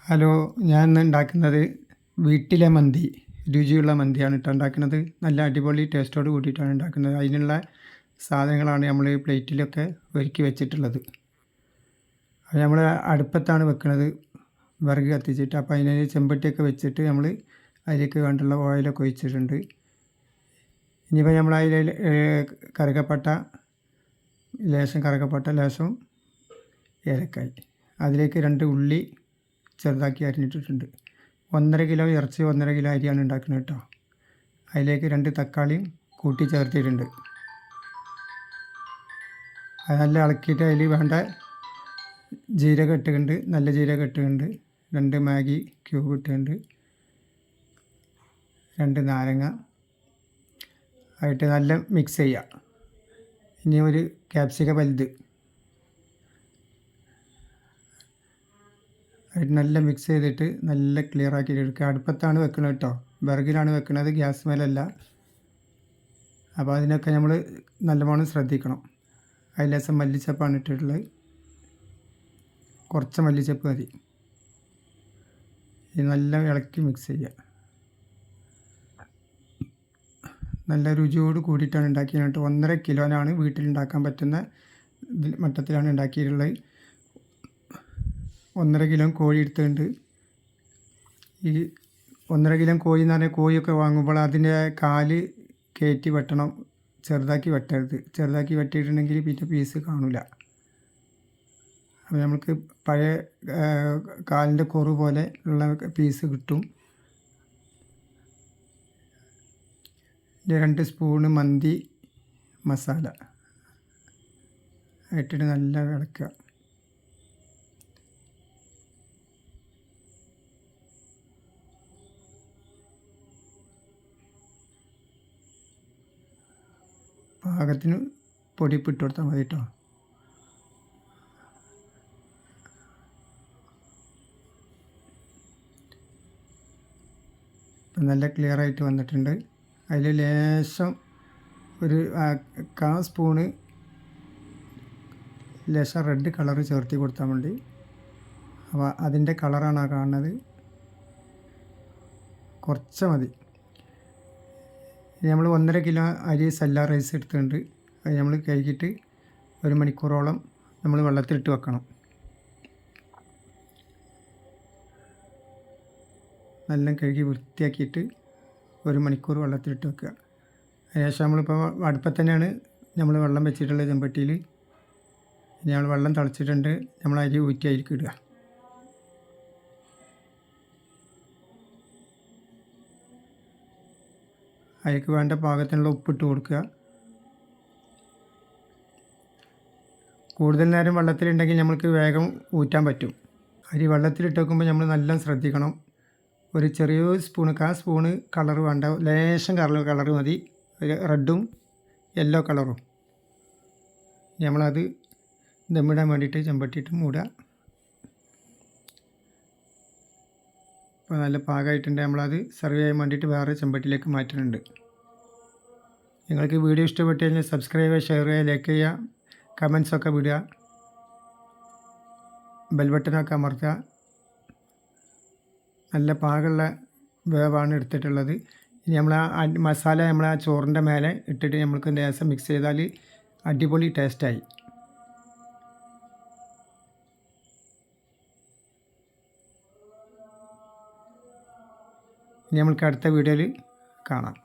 Hello, ഞാൻ ഇന്ന് ഉണ്ടാക്കുന്നത് വീട്ടിലെ മന്തി, രുചിയുള്ള മന്തിയാണ് കേട്ടോ ഉണ്ടാക്കുന്നത്. നല്ല അടിപൊളി ടേസ്റ്റോട് കൂടിയിട്ടാണ് ഉണ്ടാക്കുന്നത്. അതിനുള്ള സാധനങ്ങളാണ് നമ്മൾ ഈ പ്ലേറ്റിലൊക്കെ ഒരുക്കി വെച്ചിട്ടുള്ളത്. അത് നമ്മൾ അടുപ്പത്താണ് വെക്കുന്നത്, വിറക് കത്തിച്ചിട്ട്. അപ്പോൾ അതിന് ചെമ്പട്ടിയൊക്കെ വെച്ചിട്ട് നമ്മൾ അതിലേക്ക് വേണ്ടുള്ള ഓയിലൊക്കെ ഒഴിച്ചിട്ടുണ്ട്. ഇനിയിപ്പോൾ നമ്മൾ അതിൽ കറുകപ്പട്ട ലേശം ഏലക്കായ്, അതിലേക്ക് 2 ഉള്ളി ചെറുതാക്കി അരിഞ്ഞിട്ടിട്ടുണ്ട്. 1.5 കിലോ ഇറച്ചി 1.5 കിലോ അരിയാണ് ഉണ്ടാക്കുന്നത് കേട്ടോ. അതിലേക്ക് 2 തക്കാളിയും കൂട്ടി ചേർത്തിട്ടുണ്ട്. അത് നല്ല ഇളക്കിയിട്ട് അതിൽ വേണ്ട ജീരകം ഇട്ടിട്ടുണ്ട്, നല്ല ജീരകം ഇട്ടിട്ടുണ്ട്. 2 മാഗി ക്യൂബ് ഇട്ടിട്ടുണ്ട്, 2 നാരങ്ങ ആയിട്ട് നല്ല മിക്സ് ചെയ്യുക. ഇനി ഒരു ക്യാപ്സിക്കം വലുത് ആയിട്ട് നല്ല മിക്സ് ചെയ്തിട്ട് നല്ല ക്ലിയർ ആക്കിയിട്ട് എടുക്കുക. അടുപ്പത്താണ് വെക്കുന്നത് കേട്ടോ, വിറകിലാണ് വെക്കുന്നത്, ഗ്യാസ് മേലല്ല. അപ്പോൾ അതിനൊക്കെ നമ്മൾ നല്ലവണ്ണം ശ്രദ്ധിക്കണം. അതിൽ ലേശം മല്ലിച്ചപ്പാണ് ഇട്ടിട്ടുള്ളത്, കുറച്ച് മല്ലിച്ചപ്പ് മതി. ഇത് നല്ല ഇളക്കി മിക്സ് ചെയ്യുക. നല്ല രുചിയോട് കൂടിയിട്ടാണ് ഉണ്ടാക്കിയത് കേട്ടോ. 1.5 കിലോനാണ് വീട്ടിലുണ്ടാക്കാൻ പറ്റുന്ന മട്ടത്തിലാണ് ഉണ്ടാക്കിയിട്ടുള്ളത്. 1.5 കിലോ കോഴി എടുത്തിട്ടുണ്ട്. ഈ 1.5 കിലോ കോഴി എന്ന് പറഞ്ഞാൽ കോഴിയൊക്കെ വാങ്ങുമ്പോൾ അതിൻ്റെ കാല് കയറ്റി വെട്ടണം, ചെറുതാക്കി വെട്ടരുത്. ചെറുതാക്കി വെട്ടിയിട്ടുണ്ടെങ്കിൽ പിന്നെ പീസ് കാണില്ല. അപ്പോൾ നമുക്ക് പഴയ കാലിൻ്റെ കുറു പോലെ ഉള്ള പീസ് കിട്ടും. 2 സ്പൂണ് മന്തി മസാല ഇട്ടിട്ട് നല്ല ഇളക്കുക. പാകത്തിന് പൊടിപ്പ് ഇട്ട് കൊടുത്താൽ മതി കേട്ടോ. ഇപ്പം നല്ല ക്ലിയർ ആയിട്ട് വന്നിട്ടുണ്ട്. അതിൽ ലേശം ഒരു 1/4 സ്പൂണ് ലേശം റെഡ് കളർ ചേർത്തി കൊടുത്താൽ മതി. അപ്പോൾ അതിൻ്റെ കളറാണ് ആ കാണുന്നത്, കുറച്ച് മതി. നമ്മൾ 1.5 കിലോ അരി സല്ല റൈസ് എടുത്തിട്ടുണ്ട്. അത് നമ്മൾ കഴുകിയിട്ട് 1 മണിക്കൂറോളം നമ്മൾ വെള്ളത്തിലിട്ട് വെക്കണം. നല്ല കഴുകി വൃത്തിയാക്കിയിട്ട് 1 മണിക്കൂർ വെള്ളത്തിലിട്ട് വെക്കുക. അതിനുശേഷം നമ്മളിപ്പോൾ അടുപ്പത്ത് തന്നെയാണ് നമ്മൾ വെള്ളം വെച്ചിട്ടുള്ളത് ചെമ്പട്ടിയിൽ. നമ്മൾ വെള്ളം തിളച്ചിട്ടുണ്ട്, നമ്മൾ അരി ഊറ്റി അതിലേക്ക് ഇടുക. അതിലേക്ക് വേണ്ട പാകത്തിനുള്ള ഉപ്പിട്ട് കൊടുക്കുക. കൂടുതൽ നേരം വെള്ളത്തിലുണ്ടെങ്കിൽ നമ്മൾക്ക് വേഗം ഊറ്റാൻ പറ്റും. അരി വെള്ളത്തിലിട്ട് വെക്കുമ്പോൾ നമ്മൾ നല്ല ശ്രദ്ധിക്കണം. ഒരു ചെറിയ സ്പൂണ് 1/4 സ്പൂണ് കളർ വേണ്ട, ലേശം കളർ മതി, റെഡും യെല്ലോ കളറും. നമ്മളത് ദമ്മിടാൻ വേണ്ടിയിട്ട് ചെമ്പട്ടിയിട്ട് മൂടുക. അപ്പോൾ നല്ല പാകമായിട്ടുണ്ട്. നമ്മളത് സെർവ് ചെയ്യാൻ വേണ്ടിയിട്ട് വേറെ ചെമ്പട്ടിയിലേക്ക് മാറ്റുന്നുണ്ട്. നിങ്ങൾക്ക് വീഡിയോ ഇഷ്ടപ്പെട്ട് കഴിഞ്ഞാൽ സബ്സ്ക്രൈബ് ചെയ്യുക, ഷെയർ ചെയ്യുക, ലൈക്ക് ചെയ്യുക, കമൻസൊക്കെ വിടുക, ബെൽ ബട്ടനൊക്കെ അമർത്തുക. നല്ല പാകമുള്ള വേവാണ് എടുത്തിട്ടുള്ളത്. ഇനി നമ്മൾ മസാല നമ്മൾ ആ ചോറിൻ്റെ മേലെ ഇട്ടിട്ട് നമ്മൾക്ക് ലേശം മിക്സ് ചെയ്താൽ അടിപൊളി ടേസ്റ്റായി. ഇനി നമ്മൾക്ക് അടുത്ത വീഡിയോയിൽ കാണാം.